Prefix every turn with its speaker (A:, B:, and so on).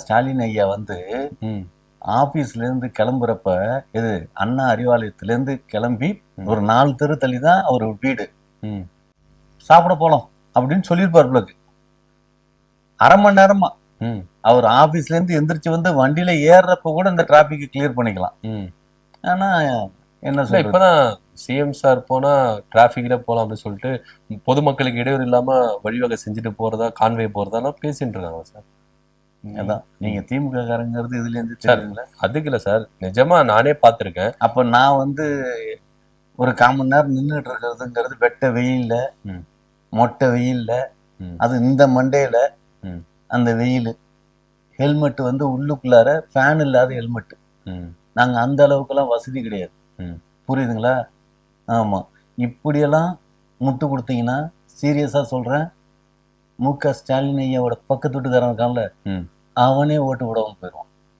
A: ஸ்டாலின் ஐயா வந்து
B: ம்
A: ஆபீஸ்ல இருந்து கிளம்புறப்ப இது அண்ணா அறிவாலயத்துல இருந்து கிளம்பி ஒரு 4 தெரு தள்ளி தான் அவர் வீடு.
B: ம்
A: சாப்பிட போலாம் அப்படின்னு சொல்லியிருப்பாரு போல இருக்கு. அரை மணி நேரமா
B: ம்
A: அவர் ஆபீஸ்ல இருந்து எந்திரிச்சு வந்து வண்டியில ஏறுறப்ப கூட இந்த டிராபிக் கிளியர் பண்ணிக்கலாம்.
B: ம்
A: ஆனா என்ன
B: இல்ல
A: சொல்றது?
B: இப்பதான் சிஎம் சார் போனா டிராபிக்ல போலாம் அப்படின்னு சொல்லிட்டு பொதுமக்களுக்கு இடையூறு இல்லாம வழிவகை செஞ்சுட்டு போறதா கான்வே போறதா பேசிட்டு இருக்காங்க சார்.
A: அதான் நீங்க திமுக காரங்கிறது இதுல இருந்து
B: சார்
A: தெரியுதுங்களா?
B: அதுக்கு இல்ல சார், நிஜமா நானே பார்த்திருக்கேன்.
A: அப்ப நான் வந்து ஒரு 1/4 மணி நேரம் நின்றுட்டு இருக்கிறதுங்கிறது வெட்ட வெயில்ல,
B: ம்
A: மொட்டை வெயில்ல,
B: ம்
A: அது இந்த மண்டேல
B: ம்
A: அந்த வெயில். ஹெல்மெட் வந்து உள்ளுக்குள்ளார ஃபேன் இல்லாத ஹெல்மெட்.
B: ம்
A: நாங்க அந்த அளவுக்குலாம் வசதி கிடையாது.
B: ம்
A: புரியுதுங்களா? ஆமா. இப்படியெல்லாம் முட்டு குடுத்தீங்கன்னா, சீரியஸா சொல்றேன், ஸ்டாலின் ஐயாவோட பக்கத்து வீட்டுக்காரன் இருக்கான்ல,
B: ம்
A: அவனே ஓட்டு போடாம போயிருவான்.